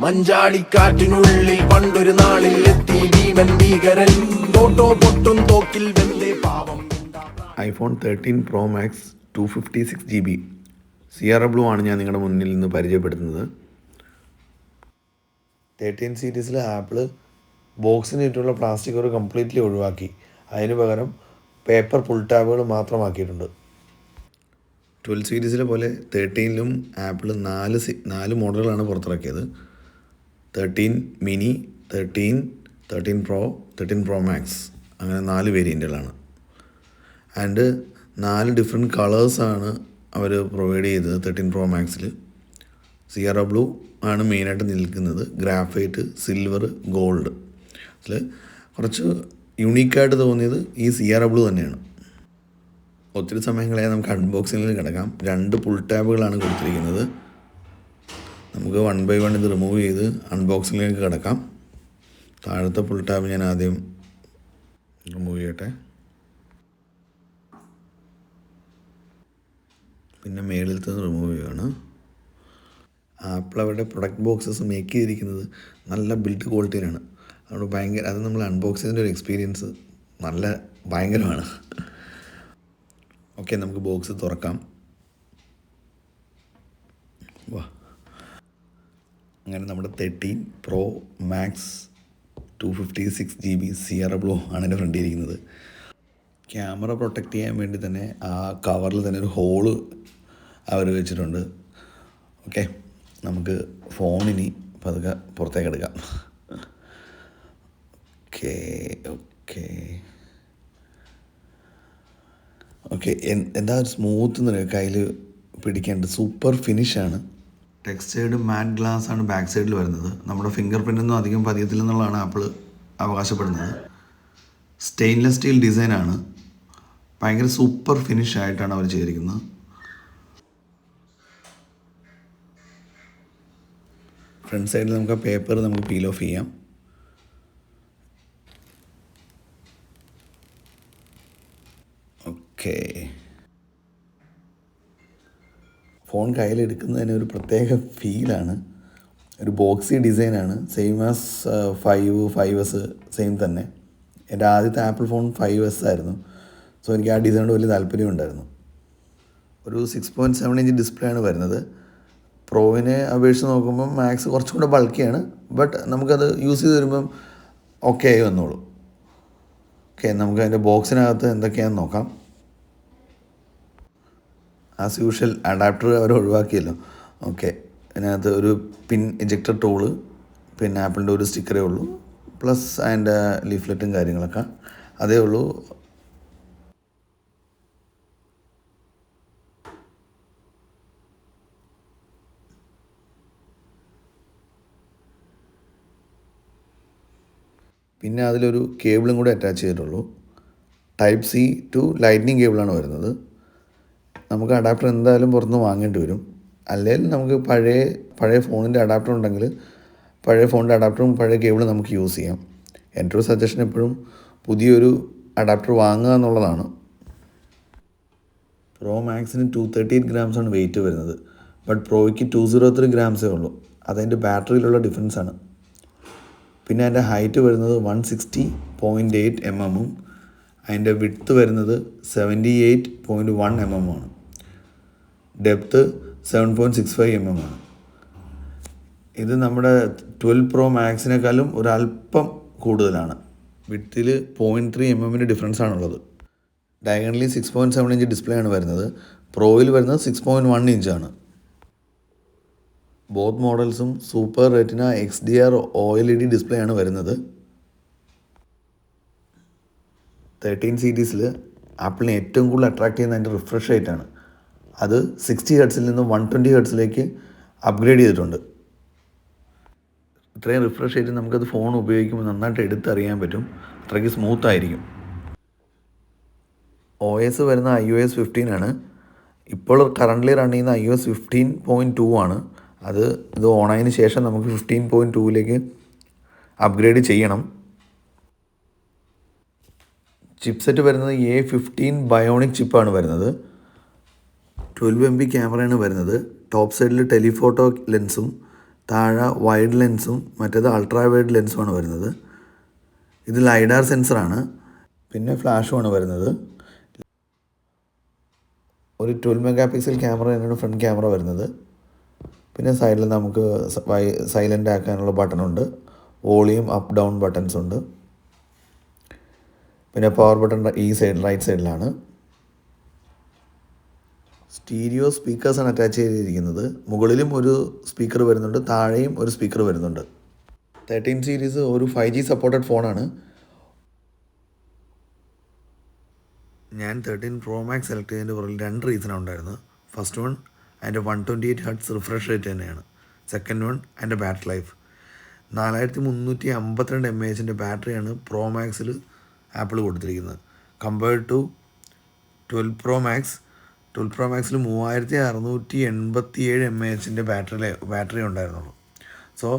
മഞ്ചാടിക്കാറ്റിനുള്ളിൽ പണ്ടൊരു നാളിൽ എത്തി ഭീമൻ ഭീകരൻ തോട്ടോ പൊട്ടും തോക്കിൽ വെന്തേ പാവം. iPhone 13 Pro Max 256 GB Sierra Blue ആണ് ഞാൻ നിങ്ങളുടെ മുന്നിൽ നിന്ന് പരിചയപ്പെടുത്തുന്നത്. 13 സീരീസിൽ ആപ്പിൾ ബോക്സിന് ചുറ്റുമുള്ള പ്ലാസ്റ്റിക് കവർ കംപ്ലീറ്റ്ലി ഒഴിവാക്കി. അതിന് പകരം പേപ്പർ പുൾ ടാബുകൾ മാത്രമാക്കിയിട്ടുണ്ട്. 12 സീരീസിലെ പോലെ 13ലും ആപ്പിൾ നാല് മോഡലുകളാണ് പുറത്തിറക്കിയത്. 13 മിനി, 13 പ്രോ, 13 പ്രോ മാക്സ്, അങ്ങനെ 4 വേരിയൻറ്റുകളാണ്. ആൻഡ് 4 ഡിഫറെൻറ്റ് കളേഴ്സാണ് അവർ പ്രൊവൈഡ് ചെയ്തത് 13 പ്രോ മാക്സിൽ. സിയറ ബ്ലൂ ആണ് മെയിനായിട്ട് നിൽക്കുന്നത്, ഗ്രാഫൈറ്റ്, സിൽവർ, ഗോൾഡ്. അതിൽ കുറച്ച് യുണീക്കായിട്ട് തോന്നിയത് ഈ സിയറ ബ്ലൂ തന്നെയാണ്. ഒത്തിരി സമയങ്ങളെ നമുക്ക് അൺബോക്സിങ്ങിൽ കിടക്കാം. 2 പുൾ ടാബുകളാണ് കൊടുത്തിരിക്കുന്നത്. നമുക്ക് 1 by 1 ഇത് റിമൂവ് ചെയ്ത് അൺബോക്സിങ്ങിലേക്ക് കിടക്കാം. താഴത്തെ പുൾ ടാബ് ഞാൻ ആദ്യം റിമൂവ് ചെയ്യട്ടെ. പിന്നെ മേളിലത്തെ റിമൂവ് ചെയ്യുകയാണ്. ആപ്പിൾ അവരുടെ പ്രൊഡക്റ്റ് ബോക്സസ് മേക്ക് ചെയ്തിരിക്കുന്നത് നല്ല ബിൽഡ് ക്വാളിറ്റിയിലാണ്. അതുകൊണ്ട് അത് നമ്മൾ അൺബോക്സ് ചെയ്തതിൻ്റെ ഒരു എക്സ്പീരിയൻസ് ഭയങ്കരമാണ്. ഓക്കെ, നമുക്ക് ബോക്സ് തുറക്കാം. വാ, അങ്ങനെ നമ്മുടെ 13 pro max 256 GB sierra blue ആണ് എൻ്റെ ഫ്രണ്ടിൽ ഇരിക്കുന്നത്. ക്യാമറ പ്രൊട്ടക്റ്റ് ചെയ്യാൻ വേണ്ടി തന്നെ ആ കവറിൽ തന്നെ ഒരു ഹോള് അവർ വെച്ചിട്ടുണ്ട്. ഓക്കെ, നമുക്ക് ഫോണിനി പതുക്കെ പുറത്തേക്ക് എടുക്കാം. ഓക്കെ ഓക്കെ ഓക്കെ എന്താ സ്മൂത്ത് എന്ന് പറയുക, കയ്യിൽ പിടിക്കേണ്ടത് സൂപ്പർ ഫിനിഷാണ്. ടെക്സ്റ്റൈഡ് മാറ്റ് ഗ്ലാസ് ആണ് ബാക്ക് സൈഡിൽ വരുന്നത്. നമ്മുടെ ഫിംഗർ പ്രിൻ്റൊന്നും അധികം പതിയത്തില്ലെന്നുള്ളതാണ് ആപ്പിൾ അവകാശപ്പെടുന്നത്. സ്റ്റെയിൻലെസ് സ്റ്റീൽ ഡിസൈനാണ്. ഭയങ്കര സൂപ്പർ ഫിനിഷ് ആയിട്ടാണ് അവർ ചെയ്തിരിക്കുന്നത്. ഫ്രണ്ട് സൈഡിൽ നമുക്ക് ആ പേപ്പർ നമുക്ക് പീൽ ഓഫ് ചെയ്യാം. ഓക്കെ, ഫോൺ കയ്യിലെടുക്കുന്നതിന് ഒരു പ്രത്യേക ഫീലാണ്. ഒരു ബോക്സി ഡിസൈനാണ്. സെയിം ആസ് 5S സെയിം തന്നെ. എൻ്റെ ആദ്യത്തെ ആപ്പിൾ ഫോൺ 5S ആയിരുന്നു. സോ എനിക്ക് ആ ഡിസൈനോട് വലിയ താല്പര്യം ഉണ്ടായിരുന്നു. ഒരു 6.7 ഇഞ്ച് ഡിസ്പ്ലേ ആണ് വരുന്നത്. പ്രോവിനെ അപേക്ഷിച്ച് നോക്കുമ്പം മാക്സ് കുറച്ചും കൂടെ ബൾക്കിയാണ്. ബട്ട് നമുക്കത് യൂസ് ചെയ്ത് വരുമ്പം ഓക്കെ ആയി വന്നോളൂ. ഓക്കെ, നമുക്ക് അതിൻ്റെ ബോക്സിനകത്ത് എന്തൊക്കെയാണെന്ന് നോക്കാം. ആസ് യൂഷ്വൽ അഡാപ്റ്റർ അവർ ഒഴിവാക്കിയല്ലോ. ഓക്കെ, അതിനകത്ത് ഒരു പിൻ ഇജക്ടർ ടൂള്, പിന്നെ ആപ്പിളിൻ്റെ ഒരു സ്റ്റിക്കറേ ഉള്ളൂ, പ്ലസ് അതിൻ്റെ ലീഫ്ലെറ്റും കാര്യങ്ങളൊക്കെ അതേ ഉള്ളൂ. പിന്നെ അതിലൊരു കേബിളും കൂടെ അറ്റാച്ച് ചെയ്തിട്ടുള്ളൂ. ടൈപ്പ് സി ടു ലൈറ്റ്നിങ് കേബിളാണ് വരുന്നത്. നമുക്ക് അഡാപ്റ്റർ എന്തായാലും പുറത്തുനിന്ന് വാങ്ങേണ്ടി വരും. അല്ലെങ്കിൽ നമുക്ക് പഴയ ഫോണിൻ്റെ അഡാപ്റ്റർ ഉണ്ടെങ്കിൽ പഴയ ഫോണിൻ്റെ അഡാപ്റ്ററും പഴയ കേബിളും നമുക്ക് യൂസ് ചെയ്യാം. എൻ്റെ ഒരു സജഷൻ എപ്പോഴും പുതിയൊരു അഡാപ്റ്റർ വാങ്ങുക എന്നുള്ളതാണ്. പ്രോ മാക്സിന് 238 grams വെയിറ്റ് വരുന്നത്. ബട്ട് പ്രോയ്ക്ക് 203 grams ഉള്ളൂ. അതതിൻ്റെ ബാറ്ററിയിലുള്ള ഡിഫറൻസാണ്. പിന്നെ അതിൻ്റെ ഹൈറ്റ് വരുന്നത് 160.8 mm അതിൻ്റെ വിഡ്ത്ത് വരുന്നത് 78.1 mm ആണ്. ഡെപ്ത്ത് 7.65 mm ആണ്. ഇത് നമ്മുടെ 12 പ്രോ മാക്സിനേക്കാളും ഒരല്പം കൂടുതലാണ്. വിഡ്ത്തിൽ 0.3 mm ഡിഫറൻസ് ആണുള്ളത്. ഡയഗണലി 6.7 ഇഞ്ച് ഡിസ്പ്ലേ ആണ് വരുന്നത്. പ്രോയിൽ വരുന്നത് 6.1 ഇഞ്ചാണ്. ബോത്ത് മോഡൽസും super retina XDR OLED display ആണ് വരുന്നത്. 13 സീരീസിൽ ആപ്പിളിനെ ഏറ്റവും കൂടുതൽ അട്രാക്ട് ചെയ്യുന്ന അതിൻ്റെ റിഫ്രഷ് റേറ്റാണ്. അത് 60 Hz നിന്ന് 120 Hz അപ്ഗ്രേഡ് ചെയ്തിട്ടുണ്ട്. ഇത്രയും റിഫ്രഷ് റേറ്റ് നമുക്കത് ഫോൺ ഉപയോഗിക്കുമ്പോൾ നന്നായിട്ട് എടുത്തറിയാൻ പറ്റും. അത്രയ്ക്ക് സ്മൂത്തായിരിക്കും. OS വരുന്ന iOS 15 ആണ്. ഇപ്പോൾ കറൻ്റ്ലി റൺ ചെയ്യുന്ന iOS 15.2 ആണ്. ഇത് ഓണായതിന് ശേഷം നമുക്ക് 15.2 അപ്ഗ്രേഡ് ചെയ്യണം. ചിപ്സെറ്റ് വരുന്നത് A15 ബയോണിക് ചിപ്പാണ് വരുന്നത്. 12 MP ക്യാമറയാണ് വരുന്നത്. ടോപ്പ് സൈഡിൽ ടെലിഫോട്ടോ ലെൻസും താഴെ വൈഡ് ലെൻസും മറ്റേത് അൾട്രാ വൈഡ് ലെൻസുമാണ് വരുന്നത്. ഇത് ലൈഡാർ സെൻസറാണ്. പിന്നെ ഫ്ലാഷുമാണ് വരുന്നത്. ഒരു 12 മെഗാ പിക്സൽ ക്യാമറ തന്നെയാണ് ഫ്രണ്ട് ക്യാമറ വരുന്നത്. പിന്നെ സൈഡിൽ നമുക്ക് സൈലൻ്റ് ആക്കാനുള്ള ബട്ടണുണ്ട്. വോളിയം അപ്പ് ഡൗൺ ബട്ടൺസ് ഉണ്ട്. പിന്നെ പവർ ബട്ടൺ ഈ സൈഡ് റൈറ്റ് സൈഡിലാണ്. സ്റ്റീരിയോ സ്പീക്കേഴ്സാണ് അറ്റാച്ച് ചെയ്തിരിക്കുന്നത്. മുകളിലും ഒരു സ്പീക്കർ വരുന്നുണ്ട്, താഴെയും ഒരു സ്പീക്കർ വരുന്നുണ്ട്. 13 സീരീസ് ഒരു 5G സപ്പോർട്ടഡ് ഫോണാണ്. ഞാൻ 13 പ്രോ മാക്സ് സെലക്ട് ചെയ്തതിൻ്റെ പുറകിൽ 2 റീസണാണ് ഉണ്ടായിരുന്നത്. ഫസ്റ്റ് വൺ അതിൻ്റെ 128 ഹെർട്സ് റിഫ്രഷ് റേറ്റ് തന്നെയാണ്. സെക്കൻഡ് വൺ അതിൻ്റെ ബാറ്ററി ലൈഫ്. 4352 mAh ബാറ്ററിയാണ് പ്രോ മാക്സിൽ ആപ്പിൾ കൊടുത്തിരിക്കുന്നത്. Compared to 12 pro max. 12 pro മാക്സിൽ 3687 mAh ബാറ്ററി ഉണ്ടായിരുന്നുള്ളൂ. സോ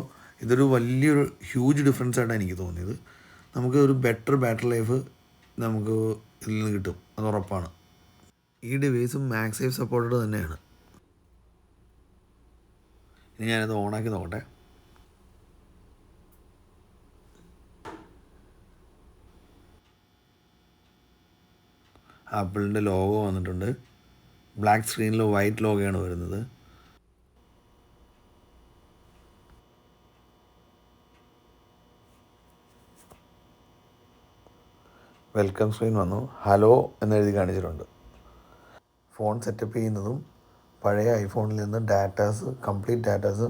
ഇതൊരു വലിയൊരു ഹ്യൂജ് ഡിഫറൻസ് ആയിട്ടാണ് എനിക്ക് തോന്നിയത്. നമുക്ക് ഒരു ബെറ്റർ ബാറ്ററി ലൈഫ് നമുക്ക് ഇതിൽ നിന്ന് കിട്ടും, അത് ഉറപ്പാണ്. ഈ ഡിവൈസും മാക്സേഫ് സപ്പോർട്ടഡ് തന്നെയാണ്. ഇനി ഞാനത് ഓണാക്കി നോക്കട്ടെ. ആപ്പിളിൻ്റെ ലോഗോ വന്നിട്ടുണ്ട്. ബ്ലാക്ക് സ്ക്രീനിൽ വൈറ്റ് ലോഗോയാണ് വരുന്നത്. വെൽക്കം സ്ക്രീൻ വന്നു. ഹലോ എന്നെഴുതി കാണിച്ചിട്ടുണ്ട്. ഫോൺ സെറ്റപ്പ് ചെയ്യുന്നതും പഴയ ഐഫോണിൽ നിന്ന് കംപ്ലീറ്റ് ഡാറ്റാസ്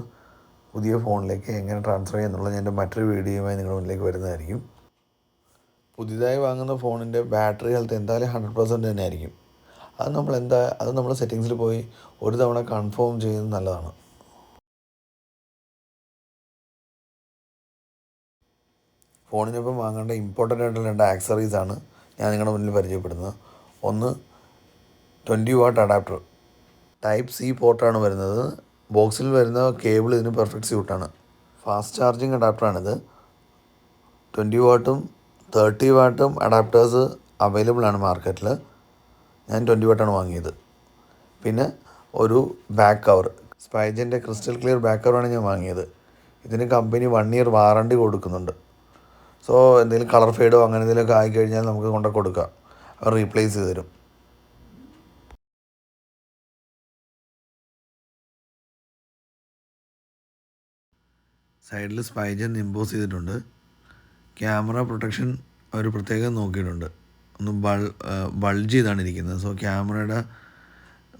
പുതിയ ഫോണിലേക്ക് എങ്ങനെ ട്രാൻസ്ഫർ ചെയ്യുന്നുള്ളത് എൻ്റെ മറ്റൊരു വീഡിയോയുമായി നിങ്ങളുടെ മുന്നിലേക്ക് വരുന്നതായിരിക്കും. പുതിയതായി വാങ്ങുന്ന ഫോണിൻ്റെ ബാറ്ററി ഹെൽത്ത് എന്തായാലും 100% തന്നെ ആയിരിക്കും. അത് നമ്മൾ സെറ്റിങ്സിൽ പോയി ഒരു തവണ കൺഫേം ചെയ്യുന്നത് നല്ലതാണ്. ഫോണിനൊപ്പം വാങ്ങേണ്ട ഇമ്പോർട്ടൻ്റ് ആയിട്ടുള്ള 2 ആക്സറീസാണ് ഞാൻ നിങ്ങളുടെ മുന്നിൽ പരിചയപ്പെടുന്നത്. ഒന്ന് 20 വാട്ട് അഡാപ്റ്റർ. ടൈപ്പ് സി പോർട്ടാണ് വരുന്നത്. ബോക്സിൽ വരുന്ന കേബിൾ ഇതിന് പെർഫെക്റ്റ് സ്യൂട്ടാണ്. ഫാസ്റ്റ് ചാർജിങ് അഡാപ്റ്ററാണിത്. 20 വാട്ടും 30 വാട്ടും അഡാപ്റ്റേഴ്സ് അവൈലബിൾ ആണ് മാർക്കറ്റിൽ. ഞാൻ 20 വാട്ടാണ് വാങ്ങിയത്. പിന്നെ ഒരു ബാക്ക് കവർ, സ്പൈജൻ്റെ ക്രിസ്റ്റൽ ക്ലിയർ ബാക്ക് കവറാണ് ഞാൻ വാങ്ങിയത്. ഇതിന് കമ്പനി 1 ഇയർ വാറണ്ടി കൊടുക്കുന്നുണ്ട്. സോ എന്തെങ്കിലും കളർ ഫെയ്ഡോ അങ്ങനെ എന്തെങ്കിലുമൊക്കെ ആയിക്കഴിഞ്ഞാൽ നമുക്ക് കൊണ്ട് കൊടുക്കാം, അവർ റീപ്ലേസ് ചെയ്ത് തരും. സൈഡിൽ സ്പൈജൻ ഇമ്പോസ് ചെയ്തിട്ടുണ്ട്. ക്യാമറ പ്രൊട്ടക്ഷൻ അവർ പ്രത്യേകം നോക്കിയിട്ടുണ്ട്. ഒന്ന് ബൾജ് ചെയ്താണ് ഇരിക്കുന്നത്. സോ ക്യാമറയുടെ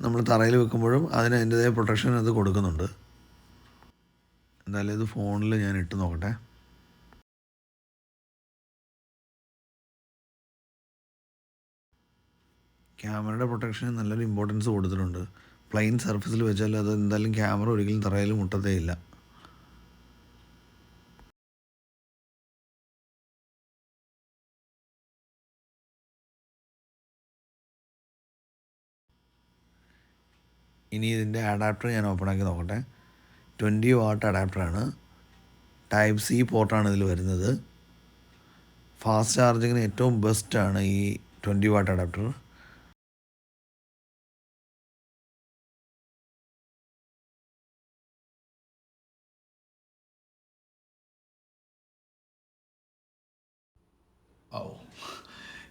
നമ്മൾ തറയിൽ വെക്കുമ്പോഴും അതിന് അതിൻ്റെതായ പ്രൊട്ടക്ഷൻ അത് കൊടുക്കുന്നുണ്ട്. എന്തായാലും ഇത് ഫോണിൽ ഞാൻ ഇട്ട് നോക്കട്ടെ. ക്യാമറയുടെ പ്രൊട്ടക്ഷന് നല്ലൊരു ഇമ്പോർട്ടൻസ് കൊടുത്തിട്ടുണ്ട്. പ്ലെയിൻ സർഫസിൽ വെച്ചാൽ അത് എന്തായാലും ക്യാമറ ഒരിക്കലും തറയിൽ മുട്ടത്തേ ഇല്ല. ഇനി ഇതിൻ്റെ അഡാപ്റ്റർ ഞാൻ ഓപ്പണാക്കി നോക്കട്ടെ. 20 വാട്ട് അഡാപ്റ്ററാണ്. ടൈപ്പ് സി പോർട്ടാണ് ഇതിൽ വരുന്നത്. ഫാസ്റ്റ് ചാർജിങ്ങിന് ഏറ്റവും ബെസ്റ്റാണ് ഈ 20 വാട്ട് അഡാപ്റ്റർ.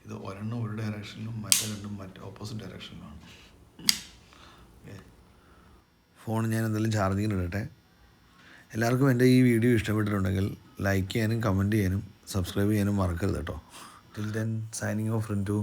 ഇത് ഒരെണ്ണം ഒരു ഡയറക്ഷനിലും മറ്റേ രണ്ടും ഓപ്പോസിറ്റ് ഡയറക്ഷനിലാണ്. ഫോൺ ഞാൻ എന്തായാലും ചാർജിങ്ങിന് ഇടട്ടെ. എല്ലാവർക്കും എൻ്റെ ഈ വീഡിയോ ഇഷ്ടപ്പെട്ടിട്ടുണ്ടെങ്കിൽ ലൈക്ക് ചെയ്യാനും കമൻറ്റ് ചെയ്യാനും സബ്സ്ക്രൈബ് ചെയ്യാനും മറക്കരുത് കേട്ടോ. Till then signing off Rintu.